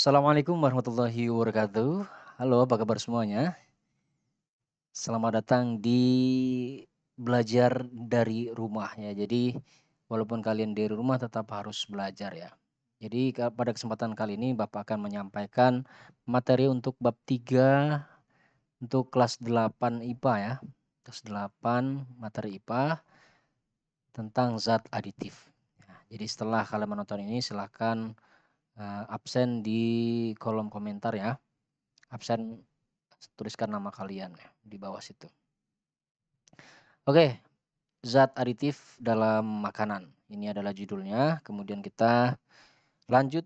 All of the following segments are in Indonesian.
Assalamualaikum warahmatullahi wabarakatuh. Halo, apa kabar semuanya? Selamat datang di belajar dari rumah ya. Jadi, walaupun kalian di rumah tetap harus belajar ya. Jadi, pada kesempatan kali ini Bapak akan menyampaikan materi untuk bab 3 untuk kelas 8 IPA ya. Kelas 8 materi IPA tentang zat aditif. Ya, jadi setelah kalian menonton ini silahkan absen di kolom komentar ya. Absen tuliskan nama kalian ya di bawah situ. Oke, zat aditif dalam makanan. Ini adalah judulnya. Kemudian kita lanjut,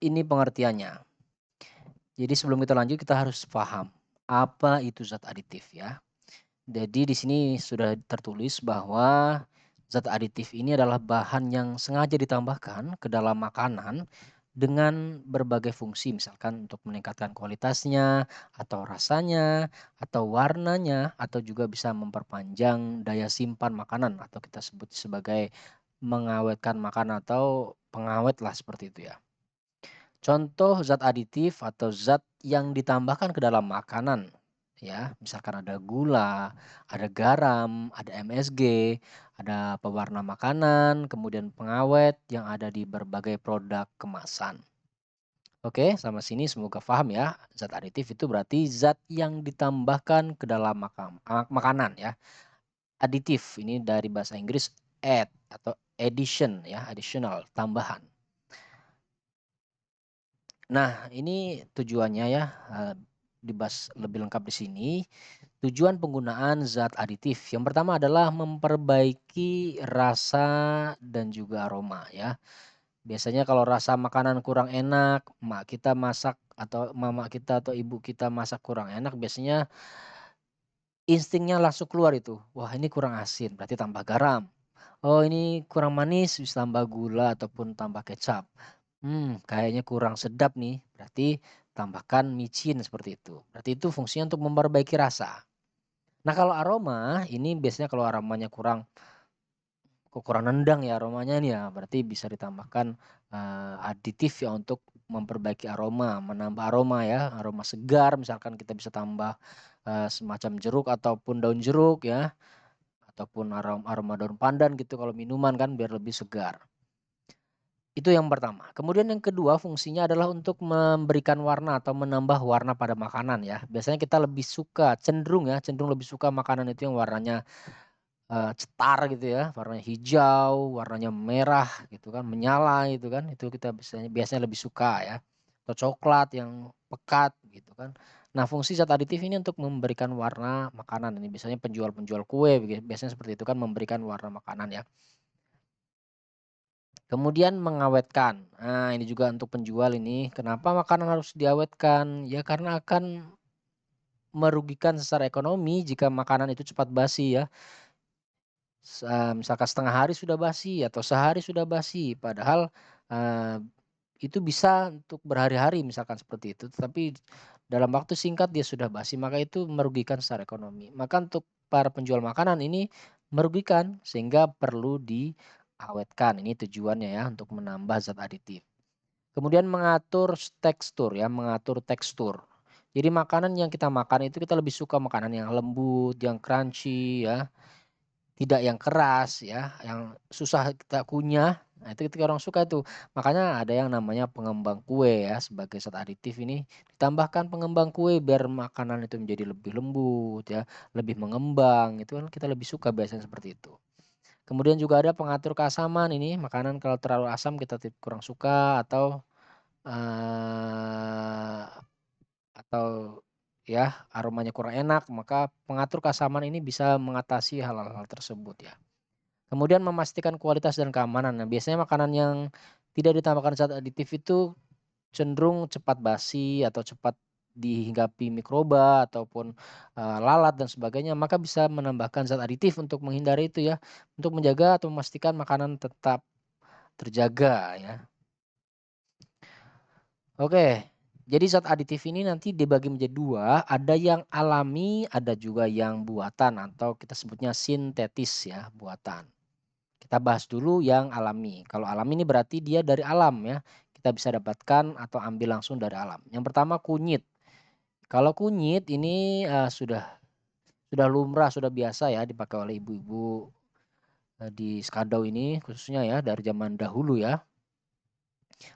ini pengertiannya. Jadi sebelum kita lanjut kita harus paham apa itu zat aditif ya. Jadi di sini sudah tertulis bahwa zat aditif ini adalah bahan yang sengaja ditambahkan ke dalam makanan dengan berbagai fungsi, misalkan untuk meningkatkan kualitasnya, atau rasanya, atau warnanya, atau juga bisa memperpanjang daya simpan makanan atau kita sebut sebagai mengawetkan makanan atau pengawet lah seperti itu ya. Contoh zat aditif atau zat yang ditambahkan ke dalam makanan ya, misalkan ada gula, ada garam, ada MSG, ada pewarna makanan, kemudian pengawet yang ada di berbagai produk kemasan. Oke, sampai sini semoga paham ya. Zat aditif itu berarti zat yang ditambahkan ke dalam makanan ya. Aditif ini dari bahasa Inggris add atau addition ya, additional, tambahan. Nah, ini tujuannya ya, dibahas lebih lengkap di sini. Tujuan penggunaan zat aditif, yang pertama adalah memperbaiki rasa dan juga aroma ya. Biasanya kalau rasa makanan kurang enak, mak kita masak atau mama kita atau ibu kita masak kurang enak, biasanya instingnya langsung keluar itu, "Wah ini kurang asin," berarti tambah garam. "Oh ini kurang manis," bisa tambah gula ataupun tambah kecap. Kayaknya kurang sedap nih," berarti tambahkan micin seperti itu. Berarti itu fungsinya untuk memperbaiki rasa. Nah kalau aroma, ini biasanya kalau aromanya kok kurang nendang ya aromanya nih ya, berarti bisa ditambahkan, aditif ya untuk memperbaiki aroma, menambah aroma ya, aroma segar misalkan kita bisa tambah, semacam jeruk ataupun daun jeruk ya, ataupun aroma daun pandan gitu kalau minuman kan biar lebih segar. Itu yang pertama. Kemudian yang kedua fungsinya adalah untuk memberikan warna atau menambah warna pada makanan ya. Biasanya kita lebih suka, cenderung lebih suka makanan itu yang warnanya cetar gitu ya, warnanya hijau, warnanya merah gitu kan, menyala gitu kan, itu kita biasanya biasanya lebih suka ya, atau coklat yang pekat gitu kan. Nah, fungsi zat aditif ini untuk memberikan warna makanan, ini biasanya penjual-penjual kue biasanya seperti itu kan memberikan warna makanan ya. Kemudian mengawetkan, nah ini juga untuk penjual ini, kenapa makanan harus diawetkan? Ya karena akan merugikan secara ekonomi jika makanan itu cepat basi ya. Misalkan setengah hari sudah basi atau sehari sudah basi, padahal, eee, itu bisa untuk berhari-hari misalkan seperti itu, tetapi dalam waktu singkat dia sudah basi, maka itu merugikan secara ekonomi. Maka untuk para penjual makanan ini merugikan, sehingga perlu diawetkan, ini tujuannya ya untuk menambah zat aditif. Kemudian mengatur tekstur ya, mengatur tekstur. Jadi makanan yang kita makan itu kita lebih suka makanan yang lembut, yang crunchy ya, tidak yang keras ya, yang susah kita kunyah, nah itu ketika orang suka tuh. Makanya ada yang namanya pengembang kue ya, sebagai zat aditif ini ditambahkan pengembang kue biar makanan itu menjadi lebih lembut ya, lebih mengembang, itu kan kita lebih suka biasanya seperti itu. Kemudian juga ada pengatur keasaman ini, makanan kalau terlalu asam kita kurang suka eee, atau ya aromanya kurang enak, maka pengatur keasaman ini bisa mengatasi hal-hal tersebut ya. Kemudian memastikan kualitas dan keamanan. Nah, biasanya makanan yang tidak ditambahkan zat aditif itu cenderung cepat basi atau cepat dihinggapi mikroba ataupun, lalat dan sebagainya, maka bisa menambahkan zat aditif untuk menghindari itu ya, untuk menjaga atau memastikan makanan tetap terjaga ya. Oke, jadi zat aditif ini nanti dibagi menjadi 2, ada yang alami, ada juga yang buatan atau kita sebutnya sintetis ya, buatan. Kita bahas dulu yang alami. Kalau alami ini berarti dia dari alam ya. kita bisa dapatkan atau ambil langsung dari alam. Yang pertama kunyit. Kalau kunyit ini, sudah lumrah, sudah biasa ya dipakai oleh ibu-ibu, di Skadau ini khususnya ya dari zaman dahulu ya.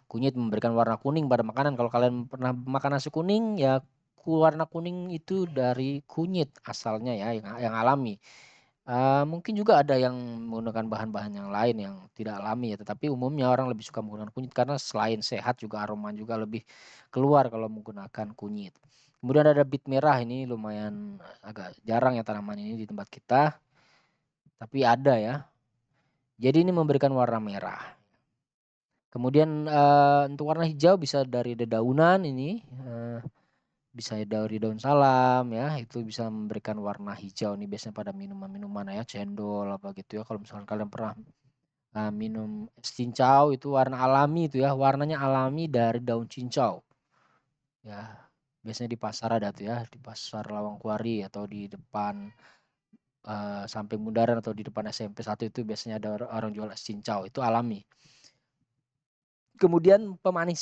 Kunyit memberikan warna kuning pada makanan. Kalau kalian pernah makan nasi kuning ya warna kuning itu dari kunyit asalnya ya yang alami. Mungkin juga ada yang menggunakan bahan-bahan yang lain yang tidak alami ya, tetapi umumnya orang lebih suka menggunakan kunyit karena selain sehat juga aroma juga lebih keluar kalau menggunakan kunyit. Kemudian ada bit merah, ini lumayan agak jarang ya tanaman ini di tempat kita, tapi ada ya. Jadi ini memberikan warna merah. Kemudian, untuk warna hijau bisa dari dedaunan ini, bisa dari daun salam ya, itu bisa memberikan warna hijau nih biasanya pada minuman-minuman ya, cendol apa gitu ya, kalau misalkan kalian pernah, minum es cincau itu warna alami itu ya, warnanya alami dari daun cincau, ya. Biasanya di pasar ada tuh ya, di pasar Lawangkuari atau di depan, samping Bundaran atau di depan SMP 1 itu biasanya ada orang jual es cincau, itu alami. Kemudian pemanis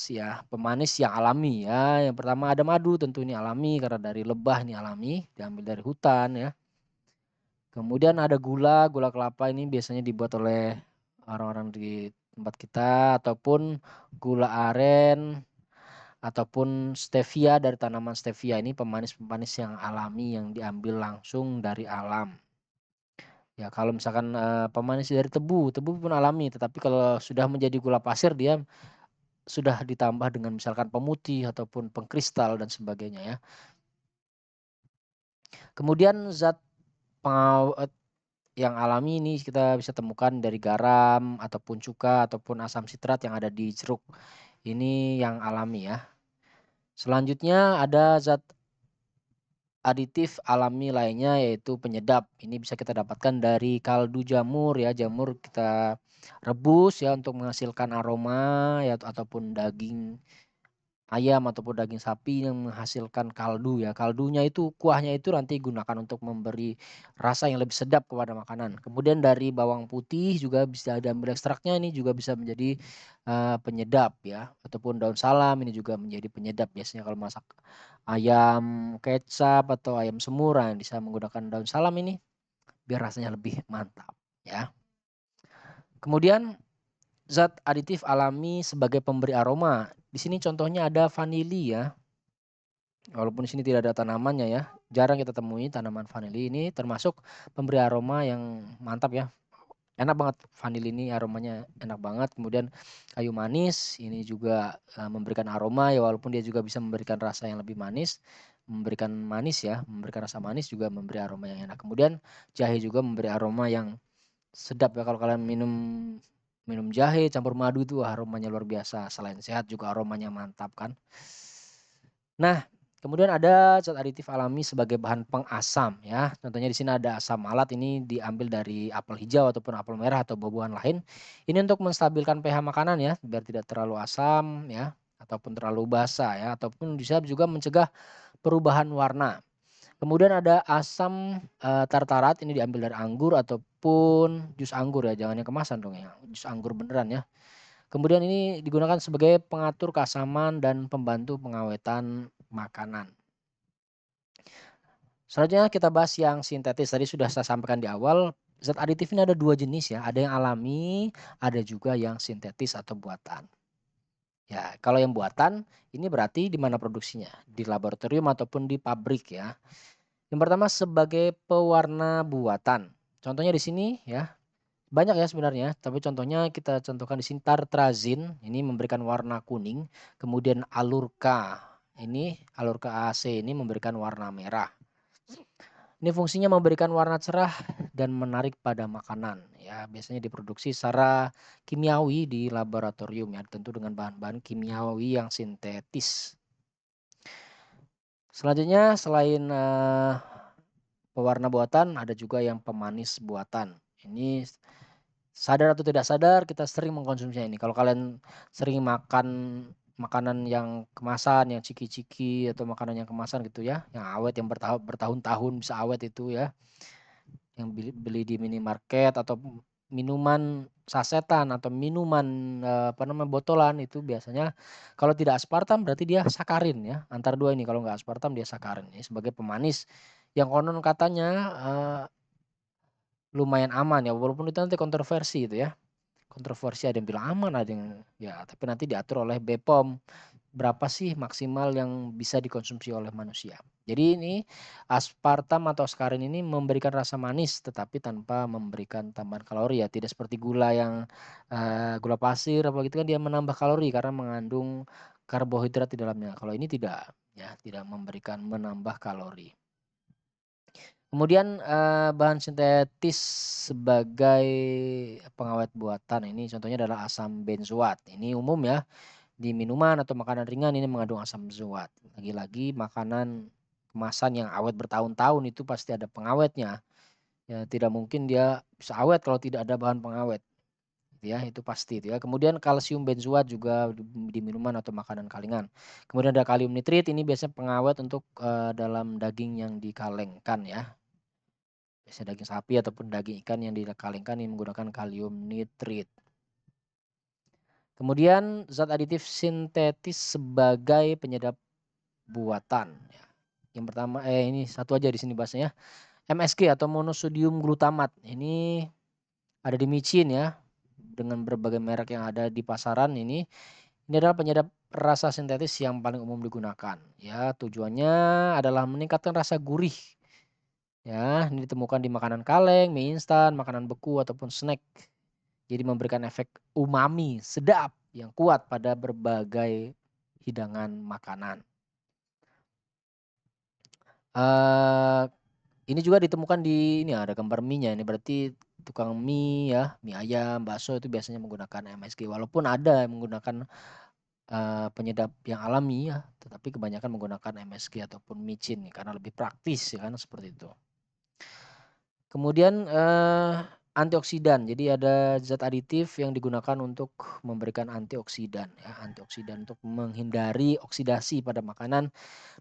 ya, pemanis yang alami ya, yang pertama ada madu tentu ini alami karena dari lebah ini alami, diambil dari hutan ya. Kemudian ada gula, gula kelapa ini biasanya dibuat oleh orang-orang di tempat kita ataupun gula aren ataupun stevia dari tanaman stevia ini pemanis-pemanis yang alami yang diambil langsung dari alam. Ya kalau misalkan, pemanis dari tebu, tebu pun alami tetapi kalau sudah menjadi gula pasir dia sudah ditambah dengan misalkan pemutih ataupun pengkristal dan sebagainya ya. Kemudian zat pengawet yang alami ini kita bisa temukan dari garam ataupun cuka ataupun asam sitrat yang ada di jeruk. Ini yang alami ya. Selanjutnya ada zat aditif alami lainnya yaitu penyedap. Ini bisa kita dapatkan dari kaldu jamur ya, jamur kita rebus ya untuk menghasilkan aroma ya ataupun daging ayam ataupun daging sapi yang menghasilkan kaldu ya. Kaldunya itu, kuahnya itu nanti gunakan untuk memberi rasa yang lebih sedap kepada makanan. Kemudian dari bawang putih juga bisa diambil ekstraknya, ini juga bisa menjadi, penyedap ya, ataupun daun salam ini juga menjadi penyedap biasanya kalau masak ayam kecap atau ayam semur, bisa menggunakan daun salam ini biar rasanya lebih mantap ya. Kemudian zat aditif alami sebagai pemberi aroma. Di sini contohnya ada vanili ya. Walaupun di sini tidak ada tanamannya ya, jarang kita temui tanaman vanili ini termasuk pemberi aroma yang mantap ya. Enak banget vanili ini aromanya enak banget, kemudian kayu manis ini juga, memberikan aroma ya walaupun dia juga bisa memberikan rasa yang lebih manis, memberikan manis ya, memberikan rasa manis juga memberi aroma yang enak. Kemudian jahe juga memberi aroma yang sedap ya kalau kalian minum minum jahe campur madu itu aromanya luar biasa, selain sehat juga aromanya mantap kan. Nah, kemudian ada zat aditif alami sebagai bahan pengasam ya. Contohnya di sini ada asam malat ini diambil dari apel hijau ataupun apel merah atau buah-buahan lain. Ini untuk menstabilkan pH makanan ya, biar tidak terlalu asam ya, ataupun terlalu basa ya, ataupun bisa juga mencegah perubahan warna. Kemudian ada asam, tartarat ini diambil dari anggur ataupun jus anggur ya, jangan yang kemasan dong ya, jus anggur beneran ya. Kemudian ini digunakan sebagai pengatur keasaman dan pembantu pengawetan makanan. Selanjutnya kita bahas yang sintetis, tadi sudah saya sampaikan di awal, zat aditif ini ada 2 jenis ya, ada yang alami, ada juga yang sintetis atau buatan. Ya, kalau yang buatan ini berarti di mana produksinya? Di laboratorium ataupun di pabrik ya. Yang pertama sebagai pewarna buatan. Contohnya di sini ya, banyak ya sebenarnya, tapi contohnya kita contohkan di sini tartrazin, ini memberikan warna kuning, kemudian Alurka, ini Alurka AC ini memberikan warna merah. Ini fungsinya memberikan warna cerah dan menarik pada makanan ya, biasanya diproduksi secara kimiawi di laboratorium ya, tentu dengan bahan-bahan kimiawi yang sintetis. Selanjutnya selain, pewarna buatan ada juga yang pemanis buatan. Ini sadar atau tidak sadar kita sering mengkonsumsinya ini. Kalau kalian sering makan makanan yang kemasan, yang ciki-ciki atau makanan yang kemasan gitu ya, yang awet yang bertahun-tahun bisa awet itu ya, yang beli beli di minimarket atau minuman sasetan atau minuman, botolan itu biasanya kalau tidak aspartam berarti dia sakarin ya, antara 2 ini, kalau nggak aspartam dia sakarin. Ini sebagai pemanis yang konon katanya, lumayan aman ya, walaupun itu nanti kontroversi itu ya. Kontroversi ada yang bilang aman, ada yang ya tapi nanti diatur oleh BPOM. Berapa sih maksimal yang bisa dikonsumsi oleh manusia. Jadi ini aspartam atau sakarin ini memberikan rasa manis tetapi tanpa memberikan tambahan kalori ya, tidak seperti gula yang, gula pasir apa gitu kan dia menambah kalori karena mengandung karbohidrat di dalamnya. Kalau ini tidak, ya tidak memberikan menambah kalori. Kemudian, bahan sintetis sebagai pengawet buatan ini contohnya adalah asam benzoat. Ini umum ya, di minuman atau makanan ringan ini mengandung asam benzoat. Lagi-lagi makanan kemasan yang awet bertahun-tahun itu pasti ada pengawetnya. Ya tidak mungkin dia bisa awet kalau tidak ada bahan pengawet, gitu ya, itu pasti itu ya. Kemudian kalsium benzoat juga di minuman atau makanan kalengan. Kemudian ada kalium nitrit ini biasanya pengawet untuk, dalam daging yang dikalengkan ya. Biasanya daging sapi ataupun daging ikan yang dikalengkan ini menggunakan kalium nitrit. Kemudian zat aditif sintetis sebagai penyedap buatan ya. Yang pertama ini satu aja di sini bahasanya, MSG atau monosodium glutamat. Ini ada di micin ya, dengan berbagai merek yang ada di pasaran ini. Ini adalah penyedap rasa sintetis yang paling umum digunakan. Ya, tujuannya adalah meningkatkan rasa gurih. Ya, ini ditemukan di makanan kaleng, mie instan, makanan beku ataupun snack. Jadi memberikan efek umami sedap yang kuat pada berbagai hidangan makanan. Eee, ini juga ditemukan di ini ada gambar mie-nya, ini berarti tukang mie ya, mie ayam, bakso itu biasanya menggunakan MSG walaupun ada yang menggunakan, penyedap yang alami ya, tetapi kebanyakan menggunakan MSG ataupun micin karena lebih praktis ya kan seperti itu. Kemudian, antioksidan. Jadi ada zat aditif yang digunakan untuk memberikan antioksidan ya, antioksidan untuk menghindari oksidasi pada makanan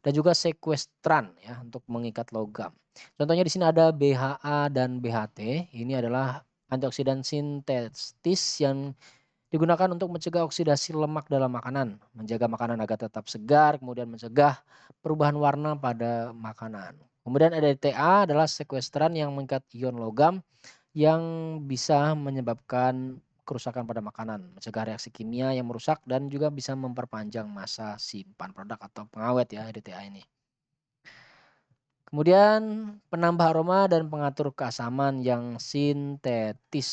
dan juga sekuestran ya untuk mengikat logam. Contohnya di sini ada BHA dan BHT, ini adalah antioksidan sintetis yang digunakan untuk mencegah oksidasi lemak dalam makanan, menjaga makanan agar tetap segar, kemudian mencegah perubahan warna pada makanan. Kemudian ada ETA adalah sekuesteran yang mengikat ion logam yang bisa menyebabkan kerusakan pada makanan, mencegah reaksi kimia yang merusak dan juga bisa memperpanjang masa simpan produk atau pengawet ya EDTA ini. Kemudian penambah aroma dan pengatur keasaman yang sintetis.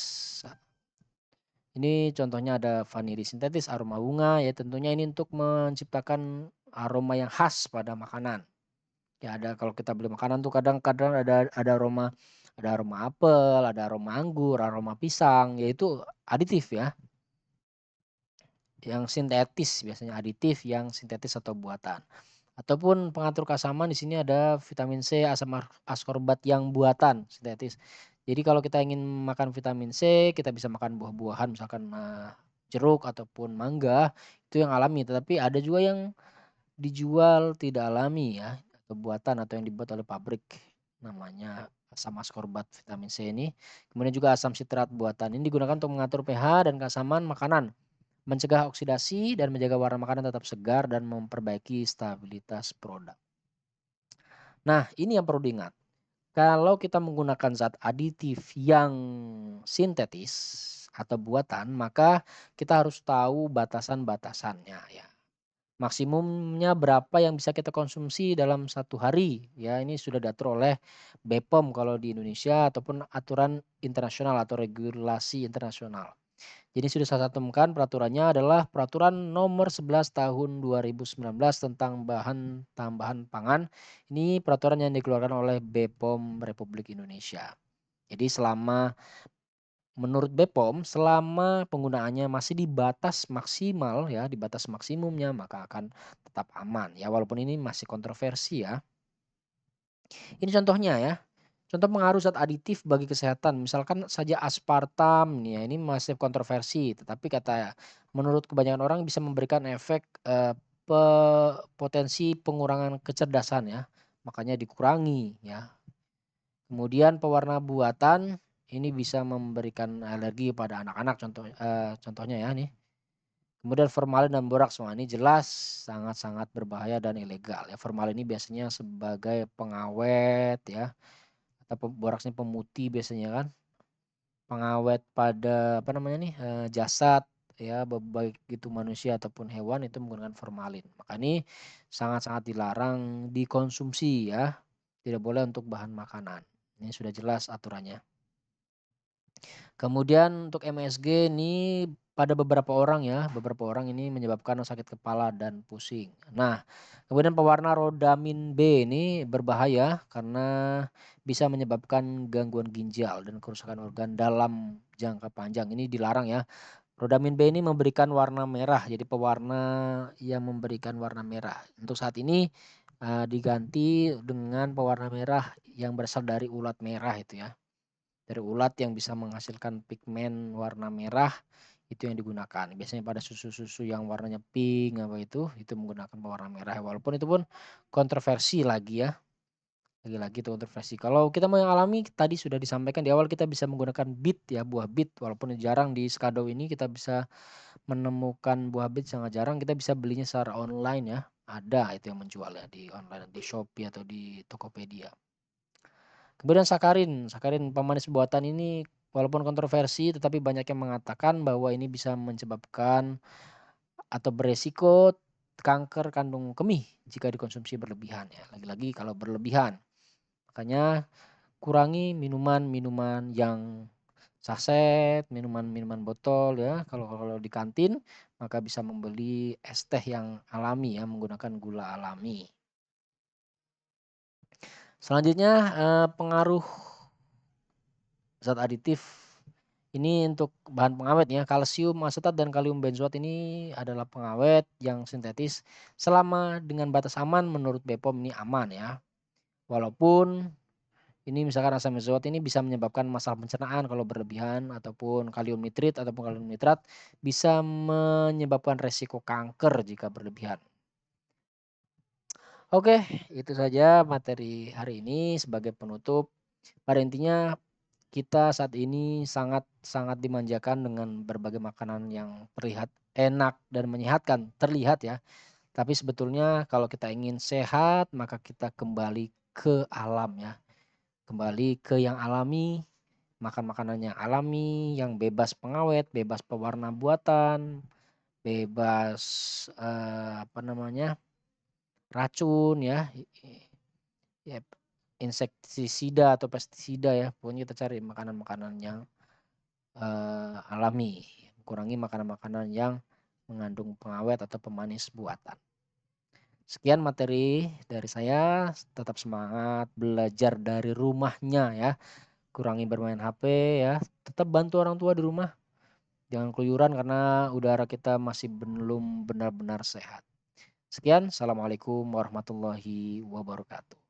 Ini contohnya ada vanili sintetis, aroma bunga ya tentunya ini untuk menciptakan aroma yang khas pada makanan. Ya ada kalau kita beli makanan tuh kadang-kadang ada aroma apel, ada aroma anggur, aroma pisang, yaitu aditif ya, yang sintetis biasanya aditif yang sintetis atau buatan. Ataupun pengatur keasaman di sini ada vitamin C, asam askorbat yang buatan sintetis. Jadi kalau kita ingin makan vitamin C, kita bisa makan buah-buahan misalkan, jeruk ataupun mangga, itu yang alami. Tetapi ada juga yang dijual tidak alami ya, atau buatan atau yang dibuat oleh pabrik, namanya asam askorbat vitamin C ini. Kemudian juga asam sitrat buatan, ini digunakan untuk mengatur pH dan keasaman makanan, mencegah oksidasi dan menjaga warna makanan tetap segar dan memperbaiki stabilitas produk. Nah, ini yang perlu diingat. Kalau kita menggunakan zat aditif yang sintetis atau buatan, maka kita harus tahu batasan-batasannya ya. Maksimumnya berapa yang bisa kita konsumsi dalam satu hari, ya ini sudah diatur oleh BPOM kalau di Indonesia ataupun aturan internasional atau regulasi internasional. Jadi sudah saya cantumkan peraturannya adalah Peraturan Nomor 11 Tahun 2019 tentang bahan tambahan pangan. Ini peraturan yang dikeluarkan oleh BPOM Republik Indonesia. Jadi menurut BPOM selama penggunaannya masih di batas maksimal ya, di batas maksimumnya maka akan tetap aman ya walaupun ini masih kontroversi ya. Ini contohnya ya. Contoh pengaruh zat aditif bagi kesehatan, misalkan saja aspartam nih ya, ini masih kontroversi, tetapi menurut kebanyakan orang bisa memberikan efek, potensi pengurangan kecerdasan ya, makanya dikurangi ya. Kemudian pewarna buatan, ini bisa memberikan alergi pada anak-anak contohnya ya nih. Kemudian formalin dan boraks, wah ini jelas sangat-sangat berbahaya dan ilegal ya. Formalin ini biasanya sebagai pengawet ya, atau boraks ini pemutih biasanya kan. Pengawet pada apa namanya nih, jasad ya, baik itu manusia ataupun hewan itu menggunakan formalin. Maka ini sangat-sangat dilarang dikonsumsi ya, tidak boleh untuk bahan makanan. Ini sudah jelas aturannya. Kemudian untuk MSG ini pada beberapa orang ini menyebabkan sakit kepala dan pusing. Nah, kemudian pewarna rodamin B ini berbahaya karena bisa menyebabkan gangguan ginjal dan kerusakan organ dalam jangka panjang. Ini dilarang ya. Rodamin B ini memberikan warna merah, jadi pewarna yang memberikan warna merah. Untuk saat ini diganti dengan pewarna merah yang berasal dari ulat merah itu ya. Dari ulat yang bisa menghasilkan pigmen warna merah, itu yang digunakan. Biasanya pada susu-susu yang warnanya pink apa itu menggunakan pewarna merah. Walaupun itu pun kontroversi lagi ya, lagi-lagi itu kontroversi. Kalau kita mau yang alami tadi sudah disampaikan di awal kita bisa menggunakan bit ya, buah bit. Walaupun jarang di Skado ini kita bisa menemukan buah bit sangat jarang, kita bisa belinya secara online ya. Ada itu yang menjualnya di online, di Shopee atau di Tokopedia. Kemudian sakarin, sakarin pemanis buatan ini walaupun kontroversi tetapi banyak yang mengatakan bahwa ini bisa menyebabkan atau beresiko kanker kandung kemih jika dikonsumsi berlebihan ya. Lagi-lagi kalau berlebihan. Makanya kurangi minuman-minuman yang saset, minuman-minuman botol ya. Kalau kalau di kantin maka bisa membeli es teh yang alami ya menggunakan gula alami. Selanjutnya pengaruh zat aditif ini untuk bahan pengawet ya, kalsium asetat dan kalium benzoat ini adalah pengawet yang sintetis selama dengan batas aman menurut BPOM ini aman ya. Walaupun ini misalkan asam benzoat ini bisa menyebabkan masalah pencernaan kalau berlebihan ataupun kalium nitrit ataupun kalium nitrat bisa menyebabkan resiko kanker jika berlebihan. Oke, itu saja materi hari ini sebagai penutup. Pada intinya kita saat ini sangat sangat dimanjakan dengan berbagai makanan yang terlihat enak dan menyehatkan, terlihat ya. Tapi sebetulnya kalau kita ingin sehat, maka kita kembali ke alam ya. Kembali ke yang alami, makan makanan yang alami, yang bebas pengawet, bebas pewarna buatan, bebas apa namanya? Racun ya. Ya, insektisida atau pestisida ya. Pokoknya kita cari makanan-makanan yang alami, kurangi makanan-makanan yang mengandung pengawet atau pemanis buatan. Sekian materi dari saya, tetap semangat belajar dari rumahnya ya, kurangi bermain HP ya, tetap bantu orang tua di rumah, jangan keluyuran karena udara kita masih belum benar-benar sehat. Sekian, assalamualaikum warahmatullahi wabarakatuh.